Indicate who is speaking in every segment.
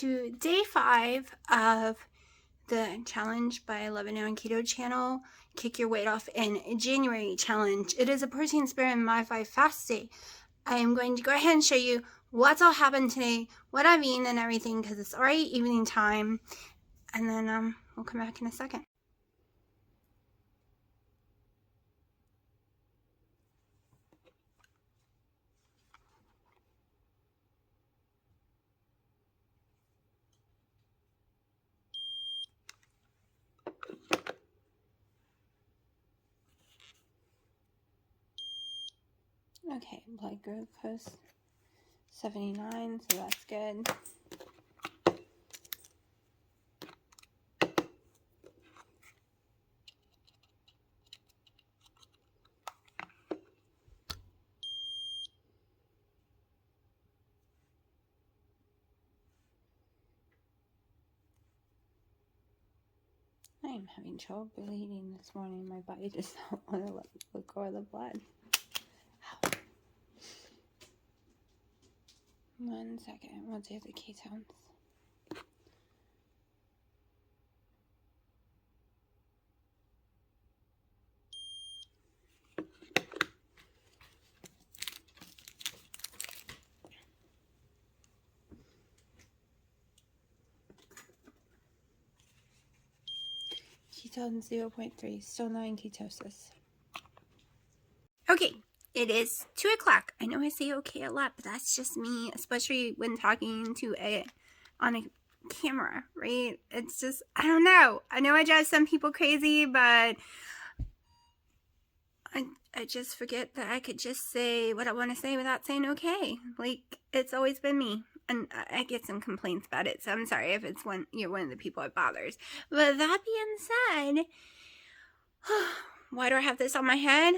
Speaker 1: to day 5 of the challenge by Olivia On Keto channel, Kick Your Weight Off in January challenge. It is a protein sparing and modified fast day. I am going to go ahead and show you what's all happened today, what I've eaten and everything, because it's already evening time, and then we'll come back in a second. Okay, blood glucose 79, so that's good. I am having trouble bleeding this morning. My body does not want to let go of the blood. Ow. 1 second, we'll do the ketones. Ketones 0.3, still not in ketosis. Okay, it is 2 o'clock. I know I say okay a lot, but that's just me, especially when talking to on a camera, right? It's just, I don't know. I know I drive some people crazy, but I just forget that I could just say what I want to say without saying okay. Like, it's always been me. And I get some complaints about it, so I'm sorry if it's you're one of the people it bothers. But that being said, why do I have this on my head?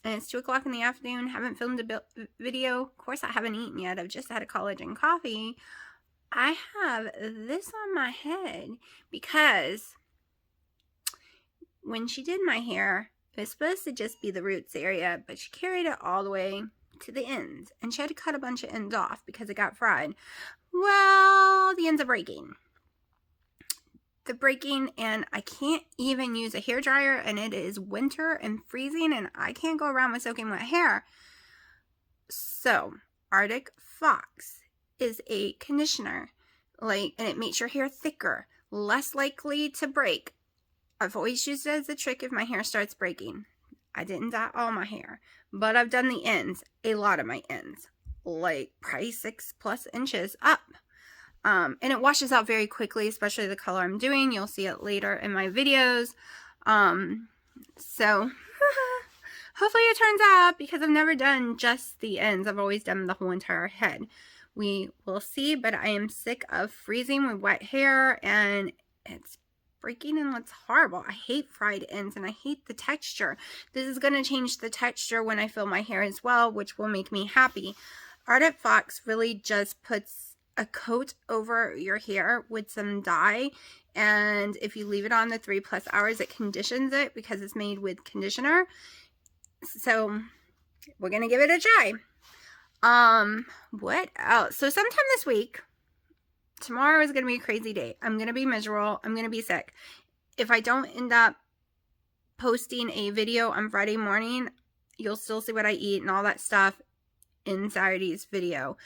Speaker 1: And it's 2 o'clock in the afternoon, haven't filmed a video. Of course, I haven't eaten yet. I've just had a collagen coffee. I have this on my head because when she did my hair, it was supposed to just be the roots area, but she carried it all the way to the ends, and she had to cut a bunch of ends off because it got fried. Well, the ends are breaking. They're breaking, and I can't even use a hair dryer, and it is winter and freezing, and I can't go around with soaking wet hair. So Arctic Fox is a conditioner, and it makes your hair thicker, less likely to break. I've always used it as a trick if my hair starts breaking. I didn't dye all my hair, but I've done the ends, a lot of my ends, like probably 6+ inches up. And it washes out very quickly, especially the color I'm doing. You'll see it later in my videos. So hopefully it turns out, because I've never done just the ends. I've always done the whole entire head. We will see, but I am sick of freezing with wet hair, and it's breaking and looks horrible. I hate fried ends, and I hate the texture. This is going to change the texture when I fill my hair as well, which will make me happy. Arctic Fox really just puts a coat over your hair with some dye, and if you leave it on the 3+ hours, it conditions it because it's made with conditioner. So we're going to give it a try. What else? So sometime this week, tomorrow is going to be a crazy day. I'm going to be miserable. I'm going to be sick. If I don't end up posting a video on Friday morning, you'll still see what I eat and all that stuff in Saturday's video.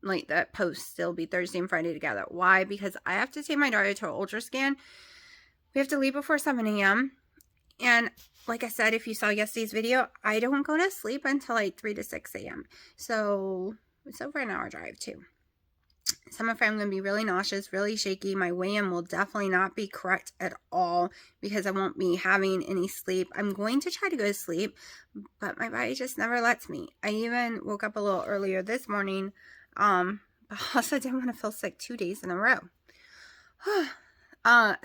Speaker 1: Like that post still be Thursday and Friday together. Why? Because I have to take my daughter to an ultrasound. We have to leave before 7 a.m. And like I said, if you saw yesterday's video, I don't go to sleep until like 3 to 6 a.m. So it's over an hour drive too. So I'm afraid I'm going to be really nauseous, really shaky. My weigh-in will definitely not be correct at all because I won't be having any sleep. I'm going to try to go to sleep, but my body just never lets me. I even woke up a little earlier this morning, but also didn't want to feel sick 2 days in a row.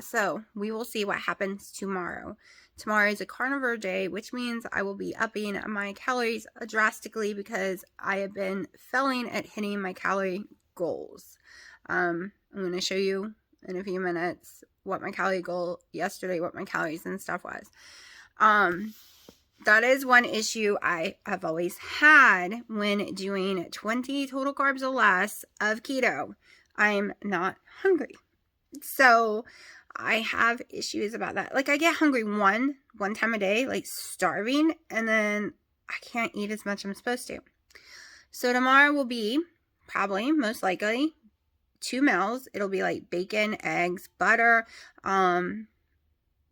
Speaker 1: So we will see what happens tomorrow. Tomorrow is a carnivore day, which means I will be upping my calories drastically because I have been failing at hitting my calorie goals. I'm going to show you in a few minutes what my calorie goal yesterday, what my calories and stuff was. That is one issue I have always had when doing 20 total carbs or less of keto. I'm not hungry. So I have issues about that. Like, I get hungry one time a day, like starving, and then I can't eat as much as I'm supposed to. So tomorrow will be probably, most likely, 2 meals. It'll be like bacon, eggs, butter,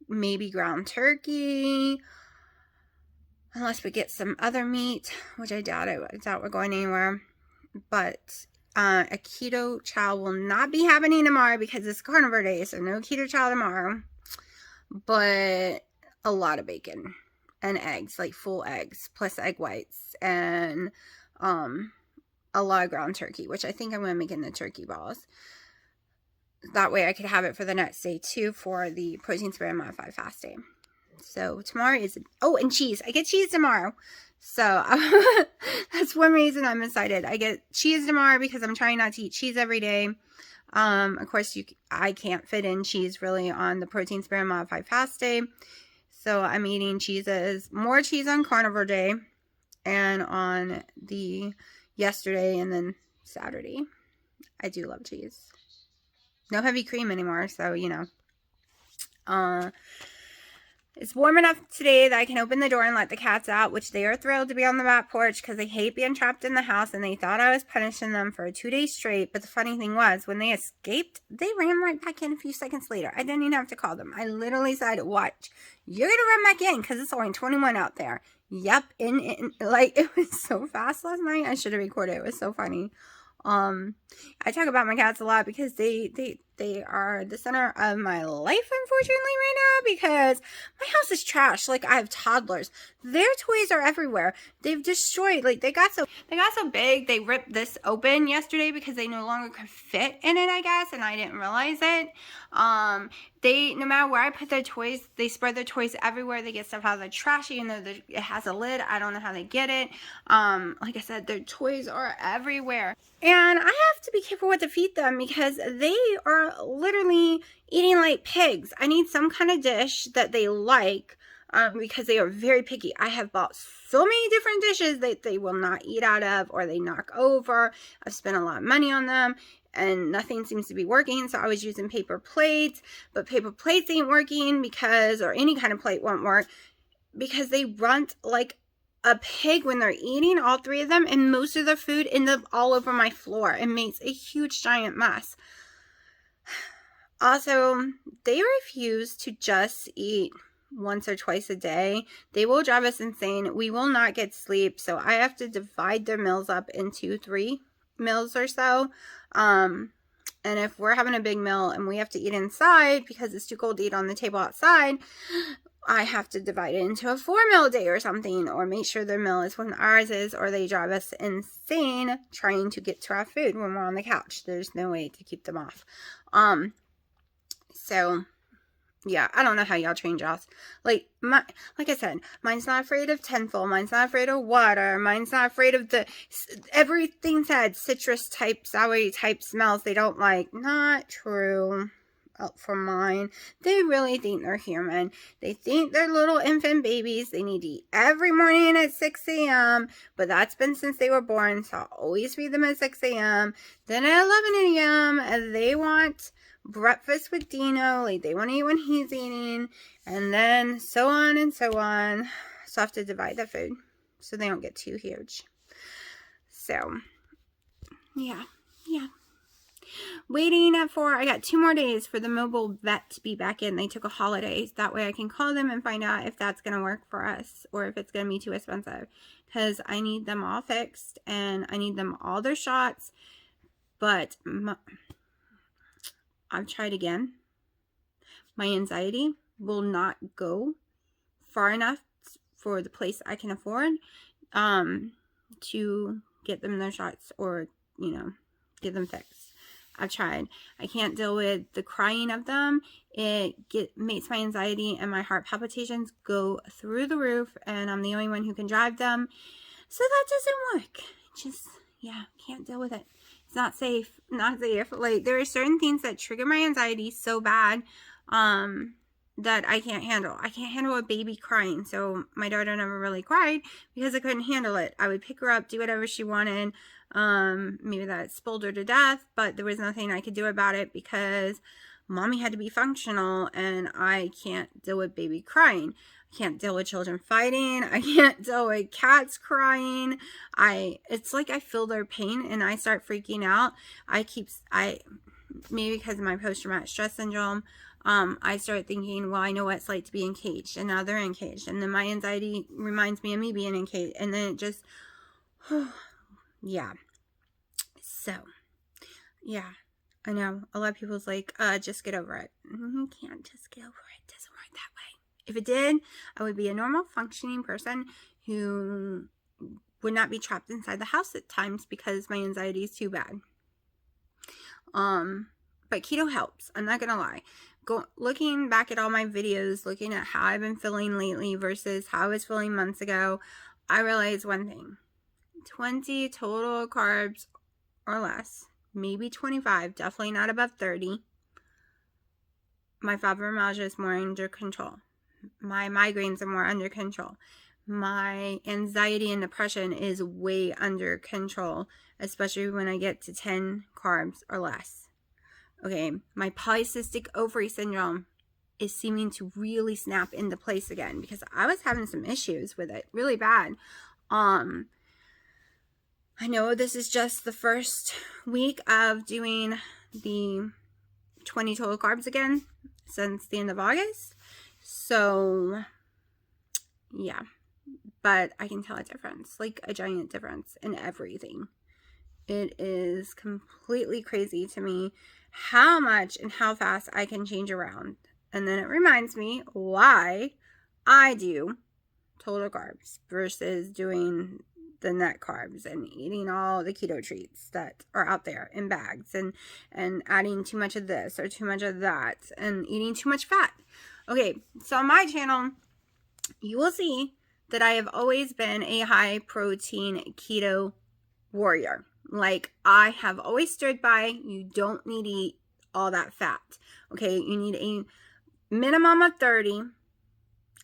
Speaker 1: maybe ground turkey, unless we get some other meat, which I doubt it. I doubt we're going anywhere. But a keto chow will not be happening tomorrow because it's carnivore day, so no keto chow tomorrow. But a lot of bacon and eggs, like full eggs, plus egg whites, and a lot of ground turkey, which I think I'm going to make into turkey balls. That way I could have it for the next day too for the protein spray and modified fasting. So tomorrow is, oh, and cheese. I get cheese tomorrow. So that's one reason I'm excited. I get cheese tomorrow because I'm trying not to eat cheese every day. Of course, I can't fit in cheese really on the protein spray and modified fast day. So I'm eating more cheese on carnivore day and on the yesterday and then Saturday. I do love cheese. No heavy cream anymore, so, you know. It's warm enough today that I can open the door and let the cats out, which they are thrilled to be on the back porch because they hate being trapped in the house, and they thought I was punishing them for 2 days straight. But the funny thing was, when they escaped, they ran right back in a few seconds later. I didn't even have to call them. I literally said, watch, you're going to run back in because it's only 21 out there. Yep, like, it was so fast last night. I should have recorded. It was so funny. I talk about my cats a lot because they are the center of my life, unfortunately, right now, because my house is trash. Like, I have toddlers. Their toys are everywhere. They've destroyed, like, they got so big, they ripped this open yesterday because they no longer could fit in it, I guess, and I didn't realize it. No matter where I put their toys, they spread their toys everywhere. They get stuff out of the trash, even though it has a lid. I don't know how they get it. Like I said, their toys are everywhere. And I have to be careful what to feed them because they are literally eating like pigs. I need some kind of dish that they like because they are very picky. I have bought so many different dishes that they will not eat out of or they knock over. I've spent a lot of money on them and nothing seems to be working. So I was using paper plates, but paper plates ain't working because, or any kind of plate won't work because they runt like a pig when they're eating, all 3 of them, and most of the food ends up all over my floor and makes a huge giant mess. Also, they refuse to just eat once or twice a day. They will drive us insane. We will not get sleep, so I have to divide their meals up into 3 meals or so. And if we're having a big meal and we have to eat inside because it's too cold to eat on the table outside, I have to divide it into a 4-meal day or something, or make sure their meal is when ours is, or they drive us insane trying to get to our food when we're on the couch. There's no way to keep them off. So yeah, I don't know how y'all train jaws. Like I said, mine's not afraid of tenfold. Mine's not afraid of water. Mine's not afraid of everything said citrus type, soury type smells they don't like. Not true. For mine, they really think they're human. They think they're little infant babies. They need to eat every morning at 6 a.m. But that's been since they were born, so I'll always feed them at 6 a.m. Then at 11 a.m. they want breakfast with Dino. Like, they want to eat when he's eating, and then so on and so on. So I have to divide the food so they don't get too huge. So yeah. Waiting I got 2 more days for the mobile vet to be back in. They took a holiday. That way I can call them and find out if that's going to work for us or if it's going to be too expensive. Because I need them all fixed and I need them all their shots. But I've tried again. My anxiety will not go far enough for the place I can afford to get them their shots or, get them fixed. I've tried. I can't deal with the crying of them. It makes my anxiety and my heart palpitations go through the roof, and I'm the only one who can drive them. So that doesn't work. Can't deal with it. It's not safe. Like, there are certain things that trigger my anxiety so bad. that I can't handle. I can't handle a baby crying. So my daughter never really cried because I couldn't handle it. I would pick her up, do whatever she wanted. Maybe that spoiled her to death, but there was nothing I could do about it because mommy had to be functional, and I can't deal with baby crying. I can't deal with children fighting. I can't deal with cats crying. It's like I feel their pain and I start freaking out. Maybe because of my post-traumatic stress syndrome, I started thinking, well, I know what it's like to be encaged, and now they're encaged, and then my anxiety reminds me of me being encaged, and then it just, yeah. So, yeah, I know a lot of people's like, just get over it. You can't just get over it. It doesn't work that way. If it did, I would be a normal functioning person who would not be trapped inside the house at times because my anxiety is too bad. But keto helps. I'm not gonna lie. Looking back at all my videos, looking at how I've been feeling lately versus how I was feeling months ago, I realized one thing: 20 total carbs or less, maybe 25, definitely not above 30. My fibromyalgia is more under control. My migraines are more under control. My anxiety and depression is way under control, especially when I get to 10 carbs or less. Okay, my polycystic ovary syndrome is seeming to really snap into place again because I was having some issues with it really bad. I know this is just the first week of doing the 20 total carbs again since the end of August. So, yeah. But I can tell a difference, like a giant difference in everything. It is completely crazy to me how much and how fast I can change around. And then it reminds me why I do total carbs versus doing the net carbs and eating all the keto treats that are out there in bags and adding too much of this or too much of that and eating too much fat. Okay, so on my channel, you will see that I have always been a high protein keto warrior. Like, I have always stood by, you don't need to eat all that fat. Okay, you need a minimum of 30.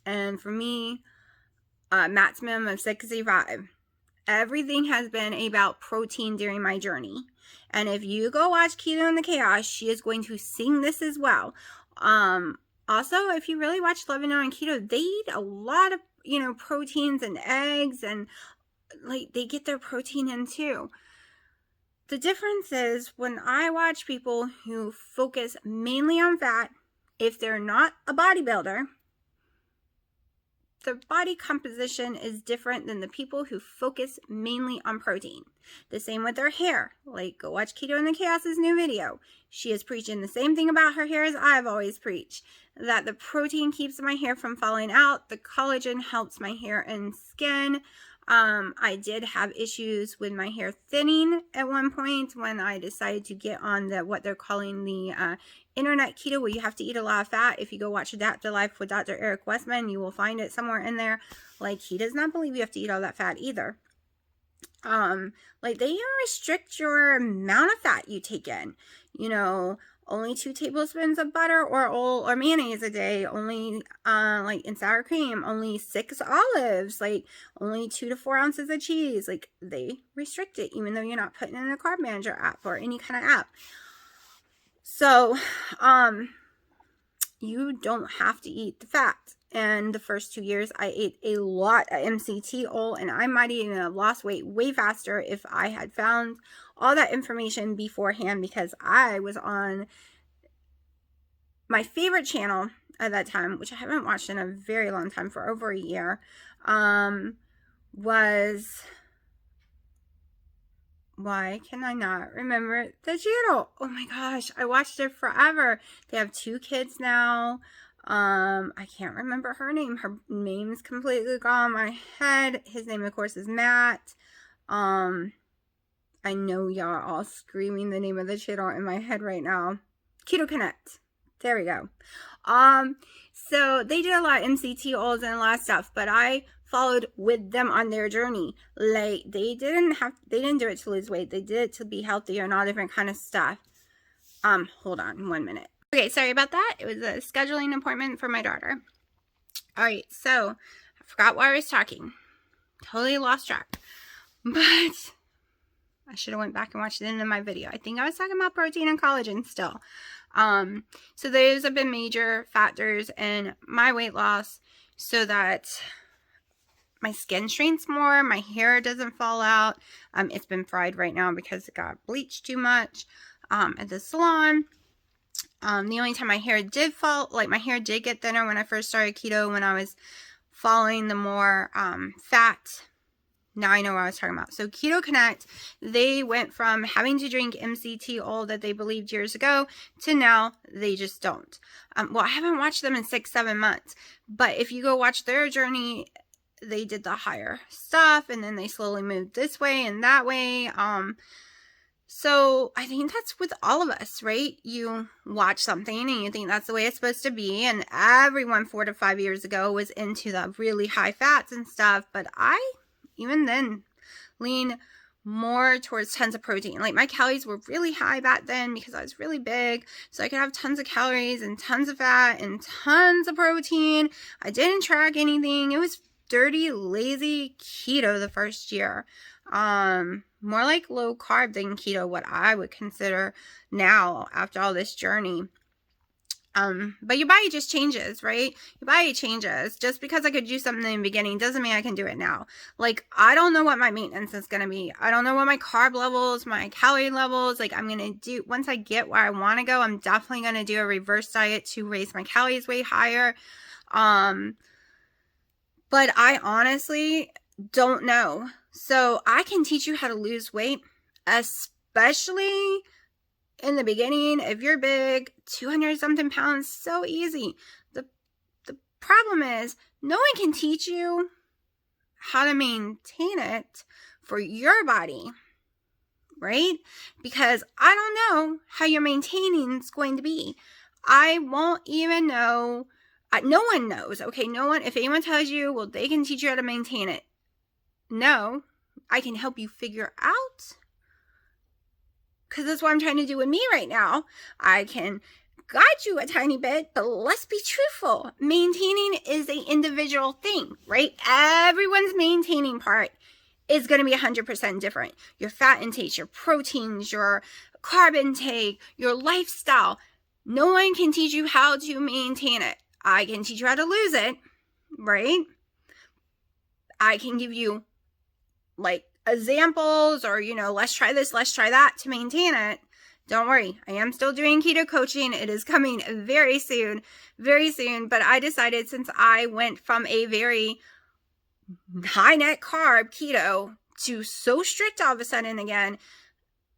Speaker 1: And for me, maximum of 65. Everything has been about protein during my journey. And if you go watch Keto in the Chaos, she is going to sing this as well. Also, if you really watch Olivia on Keto, they eat a lot of, proteins and eggs, and like they get their protein in too. The difference is when I watch people who focus mainly on fat, if they're not a bodybuilder, their body composition is different than the people who focus mainly on protein. The same with their hair. Like, go watch Keto in the Chaos's new video. She is preaching the same thing about her hair as I've always preached. That the protein keeps my hair from falling out. The collagen helps my hair and skin. I did have issues with my hair thinning at one point when I decided to get on what they're calling the internet keto, where you have to eat a lot of fat. If you go watch Adapt to Life with Dr. Eric Westman, you will find it somewhere in there. Like, he does not believe you have to eat all that fat either. Like, they restrict your amount of fat you take in. Only 2 tablespoons of butter or mayonnaise a day, only like in sour cream, only 6 olives, like only 2 to 4 ounces of cheese. Like, they restrict it, even though you're not putting in a carb manager app or any kind of app. So, you don't have to eat the fat. And the first 2 years, I ate a lot of MCT oil, and I might even have lost weight way faster if I had found all that information beforehand, because I was on my favorite channel at that time, which I haven't watched in a very long time, for over a year, was... Why can I not remember the channel? Oh my gosh, I watched it forever. They have 2 kids now. I can't remember her name. Her name's completely gone in my head. His name, of course, is Matt. I know y'all are all screaming the name of the channel in my head right now. Keto Connect. There we go. So they did a lot of MCT oils and a lot of stuff, but I followed with them on their journey. Like, they didn't do it to lose weight. They did it to be healthy and all different kind of stuff. Hold on 1 minute. Okay, sorry about that. It was a scheduling appointment for my daughter. All right, so I forgot why I was talking. Totally lost track. But I should have went back and watched the end of my video. I think I was talking about protein and collagen still. So those have been major factors in my weight loss, so that my skin shrinks more, my hair doesn't fall out. It's been fried right now because it got bleached too much at the salon. The only time my hair did fall, like my hair did get thinner when I first started keto, when I was following the more fat. Now I know what I was talking about. So Keto Connect, they went from having to drink MCT oil that they believed years ago to now they just don't. Well, I haven't watched them in 6-7 months, but if you go watch their journey, they did the higher stuff and then they slowly moved this way and that way. So I think that's with all of us, right? You watch something and you think that's the way it's supposed to be. And everyone 4 to 5 years ago was into the really high fats and stuff. But I, even then, lean more towards tons of protein. Like my calories were really high back then because I was really big. So I could have tons of calories and tons of fat and tons of protein. I didn't track anything. It was dirty, lazy keto the first year. More like low carb than keto, what I would consider now after all this journey. But your body just changes, right? Your body changes. Just because I could do something in the beginning doesn't mean I can do it now. Like, I don't know what my maintenance is going to be. I don't know what my carb levels, my calorie levels, like I'm going to do, once I get where I want to go, I'm definitely going to do a reverse diet to raise my calories way higher. But I honestly don't know. So I can teach you how to lose weight, especially in the beginning. If you're big, 200 something pounds, so easy. The problem is no one can teach you how to maintain it for your body, right? Because I don't know how your maintaining is going to be. I won't even know. No one knows, okay? No one, if anyone tells you, well, they can teach you how to maintain it. No, I can help you figure out, because that's what I'm trying to do with me right now. I can guide you a tiny bit, but let's be truthful. Maintaining is an individual thing, right? Everyone's maintaining part is going to be 100% different. Your fat intake, your proteins, your carb intake, your lifestyle. No one can teach you how to maintain it. I can teach you how to lose it, right? I can give you like examples or, let's try this, let's try that to maintain it. Don't worry, I am still doing keto coaching. It is coming very soon, but I decided, since I went from a very high net carb keto to so strict all of a sudden again,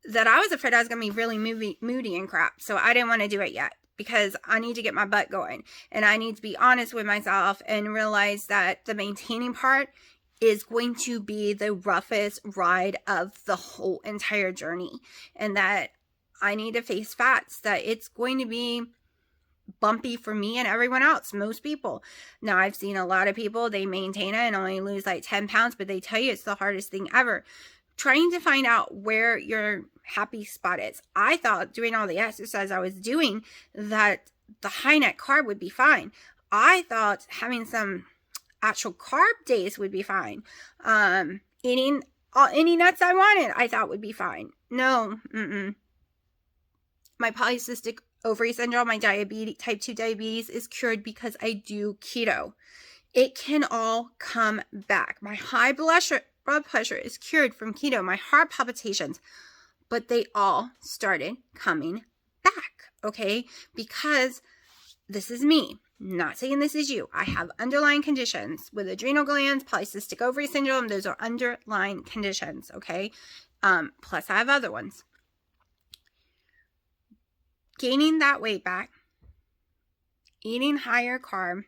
Speaker 1: that I was afraid I was going to be really moody and crap. So I didn't want to do it yet, because I need to get my butt going and I need to be honest with myself and realize that the maintaining part is going to be the roughest ride of the whole entire journey, and that I need to face facts that it's going to be bumpy for me and everyone else, most people. Now, I've seen a lot of people, they maintain it and only lose like 10 pounds, but they tell you it's the hardest thing ever. Trying to find out where your happy spot is. I thought doing all the exercise I was doing that the high net carb would be fine. I thought having some actual carb days would be fine. Eating any nuts I wanted, I thought would be fine. No, my polycystic ovary syndrome, my diabetes, type 2 diabetes is cured because I do keto. It can all come back. My high blood pressure is cured from keto. My heart palpitations, but they all started coming back, okay? Because this is me. Not saying this is you. I have underlying conditions with adrenal glands, polycystic ovary syndrome. Those are underlying conditions, okay? Plus I have other ones. Gaining that weight back, eating higher carb,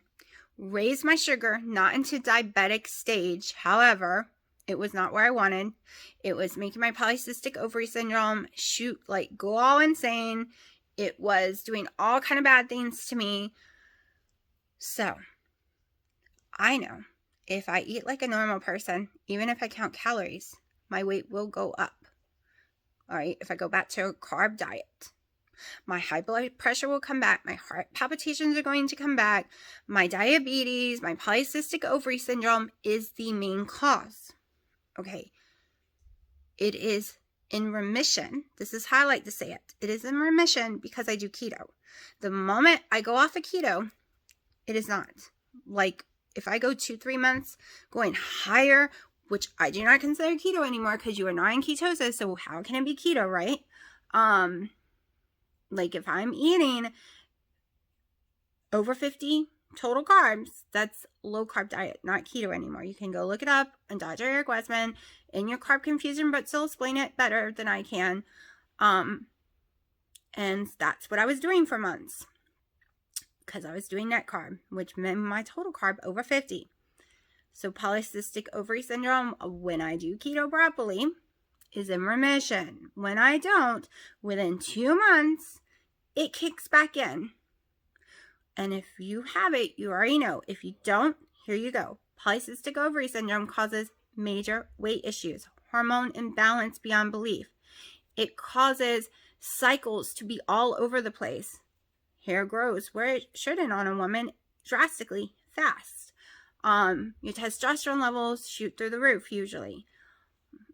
Speaker 1: raised my sugar, not into diabetic stage. However, it was not where I wanted. It was making my polycystic ovary syndrome go all insane. It was doing all kind of bad things to me. So, I know if I eat like a normal person, even if I count calories, my weight will go up. All right, if I go back to a carb diet. My high blood pressure will come back. My heart palpitations are going to come back. My diabetes, my polycystic ovary syndrome is the main cause. Okay. It is in remission. This is how I like to say it. It is in remission because I do keto. The moment I go off of keto, it is not. Like if I go 2-3 months going higher, which I do not consider keto anymore because you are not in ketosis, so how can it be keto, right? Like if I'm eating over 50 total carbs, that's low carb diet, not keto anymore. You can go look it up on Dr. Eric Westman in your Carb Confusion, but still explain it better than I can. And that's what I was doing for months because I was doing net carb, which meant my total carb over 50. So polycystic ovary syndrome, when I do keto properly, is in remission. When I don't, within 2 months, it kicks back in. And if you have it, you already know. If you don't, here you go. Polycystic ovary syndrome causes major weight issues, hormone imbalance beyond belief. It causes cycles to be all over the place. Hair grows where it shouldn't on a woman drastically fast. Your testosterone levels shoot through the roof usually.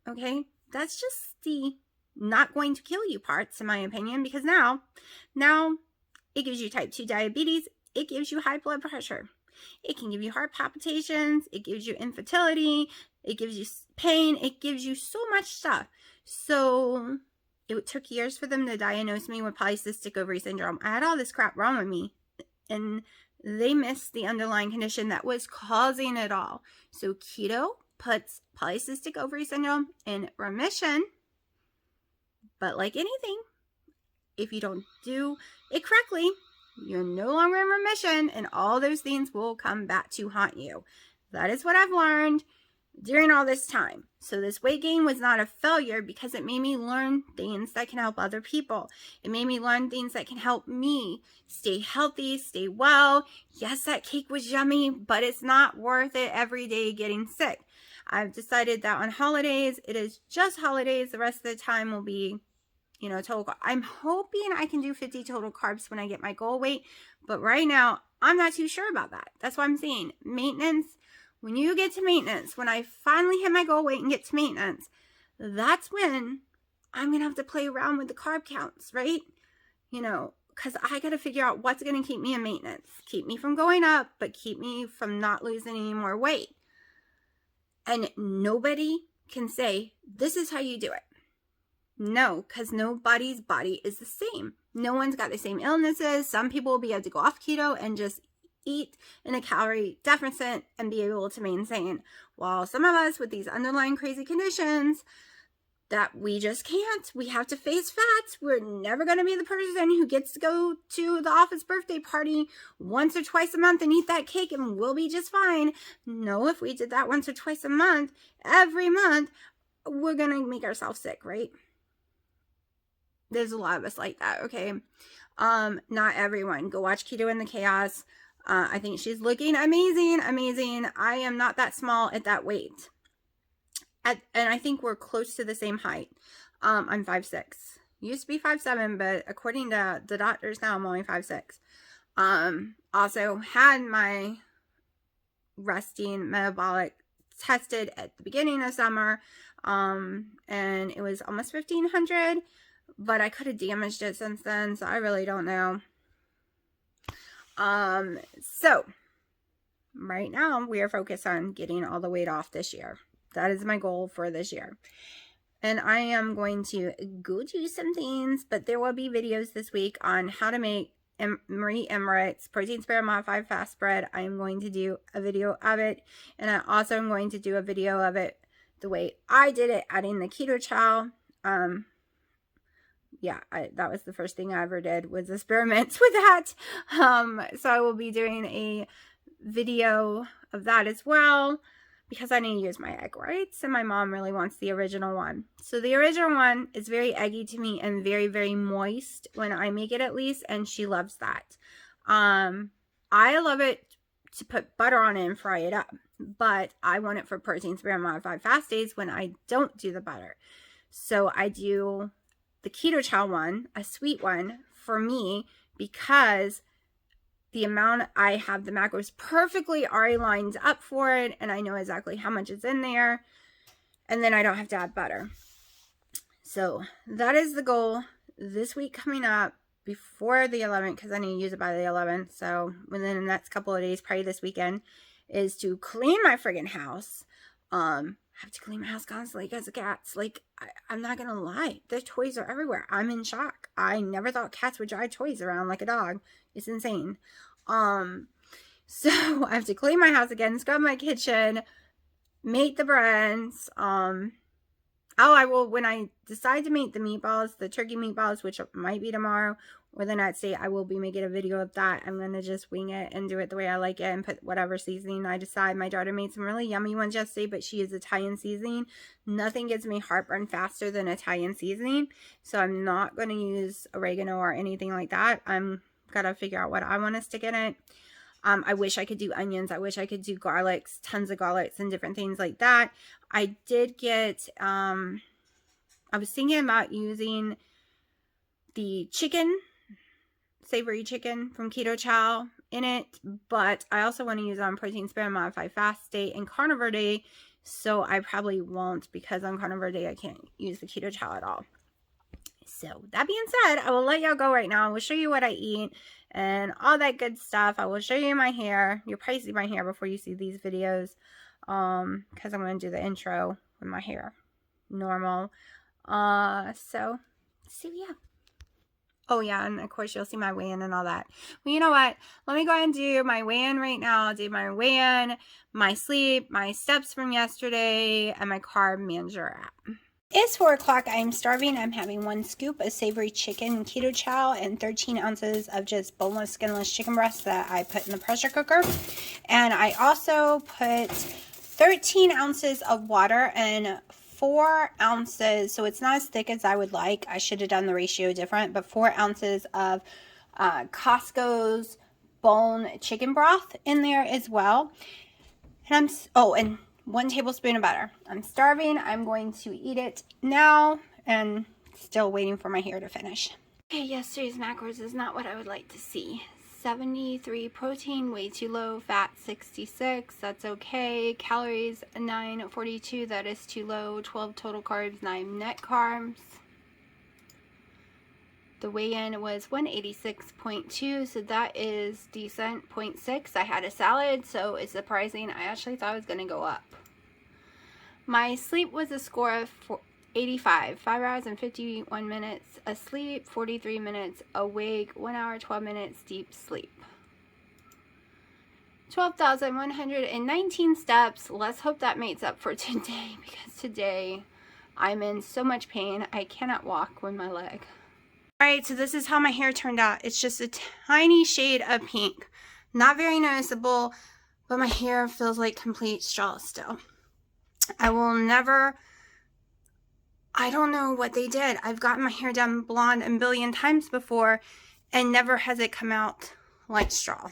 Speaker 1: Okay, that's just the not going to kill you parts, in my opinion, because now it gives you type 2 diabetes. It gives you high blood pressure. It can give you heart palpitations. It gives you infertility. It gives you pain. It gives you so much stuff. So it took years for them to diagnose me with polycystic ovary syndrome. I had all this crap wrong with me, and they missed the underlying condition that was causing it all. So keto puts polycystic ovary syndrome in remission. But like anything, if you don't do it correctly, you're no longer in remission, and all those things will come back to haunt you. That is what I've learned during all this time. So this weight gain was not a failure because it made me learn things that can help other people. It made me learn things that can help me stay healthy, stay well. Yes, that cake was yummy, but it's not worth it every day getting sick. I've decided that on holidays, it is just holidays. The rest of the time will be total. I'm hoping I can do 50 total carbs when I get my goal weight, but right now I'm not too sure about that. That's why I'm saying maintenance. When you get to maintenance, when I finally hit my goal weight and get to maintenance, that's when I'm going to have to play around with the carb counts, right? Because I got to figure out what's going to keep me in maintenance, keep me from going up, but keep me from not losing any more weight. And nobody can say, this is how you do it. No, because nobody's body is the same. No one's got the same illnesses. Some people will be able to go off keto and just eat in a calorie deficit and be able to maintain. While some of us with these underlying crazy conditions that we just can't, we have to face fats. We're never going to be the person who gets to go to the office birthday party once or twice a month and eat that cake and we'll be just fine. No, if we did that once or twice a month, every month, we're going to make ourselves sick, right? There's a lot of us like that, okay? Not everyone. Go watch Keto in the Chaos. I think she's looking amazing. I am not that small at that weight. And I think we're close to the same height. I'm 5'6". Used to be 5'7", but according to the doctors now, I'm only 5'6". Also had my resting metabolic tested at the beginning of summer. And it was almost 1,500. But I could have damaged it since then, so I really don't know. So right now we are focused on getting all the weight off this year. That is my goal for this year. And I am going to go do some things, but there will be videos this week on how to make Marie Emmerich's protein spared modified fast bread. I am going to do a video of it, and I also am going to do a video of it the way I did it, adding the keto chow. That was the first thing I ever did, was experiments with that. So I will be doing a video of that as well, because I need to use my egg whites, and my mom really wants the original one. So the original one is very eggy to me and very, very moist when I make it, at least, and she loves that. I love it to put butter on it and fry it up, but I want it for protein spared modified fast days when I don't do the butter. So I do the keto chow one, a sweet one, for me because the amount I have the macros perfectly already lined up for it, and I know exactly how much is in there, and then I don't have to add butter. So that is the goal this week coming up before the 11th, because I need to use it by the 11th. So within the next couple of days, probably this weekend, is to clean my friggin' house. I have to clean my house constantly because of cats. Like, I'm not gonna lie, the toys are everywhere. I'm in shock. I never thought cats would drag toys around like a dog. It's insane. So I have to clean my house again, scrub my kitchen, make the breads. I will, when I decide to make the meatballs, the turkey meatballs, which might be tomorrow or the next day, I will be making a video of that. I'm going to just wing it and do it the way I like it and put whatever seasoning I decide. My daughter made some really yummy ones yesterday, but she used Italian seasoning. Nothing gives me heartburn faster than Italian seasoning. So I'm not going to use oregano or anything like that. I'm got to figure out what I want to stick in it. I wish I could do onions. I wish I could do garlics, tons of garlics and different things like that. I did get, I was thinking about using the chicken, savory chicken from Keto Chow in it, but I also want to use it on protein sparing modified fast day and carnivore day. So I probably won't, because on carnivore day, I can't use the Keto Chow at all. So that being said, I will let y'all go right now. I will show you what I eat and all that good stuff. I will show you my hair. You'll probably see my hair before you see these videos, because I'm going to do the intro with my hair normal. So see ya. Oh yeah, and of course you'll see my weigh-in and all that. Well, you know what? Let me go ahead and do my weigh-in right now. I'll do my weigh-in, my sleep, my steps from yesterday, and my carb manager app. It's 4 o'clock. I'm starving. I'm having 1 scoop of savory chicken Keto Chow and 13 ounces of just boneless, skinless chicken breast that I put in the pressure cooker. And I also put 13 ounces of water and 4 ounces, so it's not as thick as I would like. I should have done the ratio different, but 4 ounces of Costco's bone chicken broth in there as well. And and 1 tablespoon of butter. I'm starving. I'm going to eat it now and still waiting for my hair to finish. Okay, yesterday's macros is not what I would like to see. 73 protein, way too low. Fat 66, that's okay. Calories 942, that is too low. 12 total carbs, 9 net carbs. The weigh-in was 186.2, so that is decent. 0.6. I had a salad, so it's surprising. I actually thought it was going to go up. My sleep was a score of 85. 5 hours and 51 minutes asleep, 43 minutes awake, 1 hour, 12 minutes deep sleep. 12,119 steps. Let's hope that makes up for today, because today I'm in so much pain. I cannot walk with my leg. Alright, so this is how my hair turned out. It's just a tiny shade of pink. Not very noticeable, but my hair feels like complete straw still. I will never, I don't know what they did. I've gotten my hair done blonde a billion times before, and never has it come out like straw.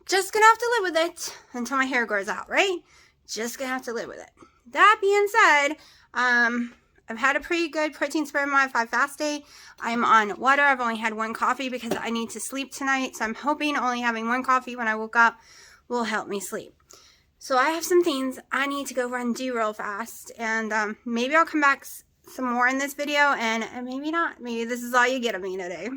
Speaker 1: Just gonna have to live with it until my hair grows out, right? Just gonna have to live with it. That being said, I've had a pretty good protein sparing modified fast day. I'm on water. I've only had 1 coffee because I need to sleep tonight. So I'm hoping only having 1 coffee when I woke up will help me sleep. So I have some things I need to go run and do real fast. And maybe I'll come back some more in this video, and maybe not. Maybe this is all you get of me today.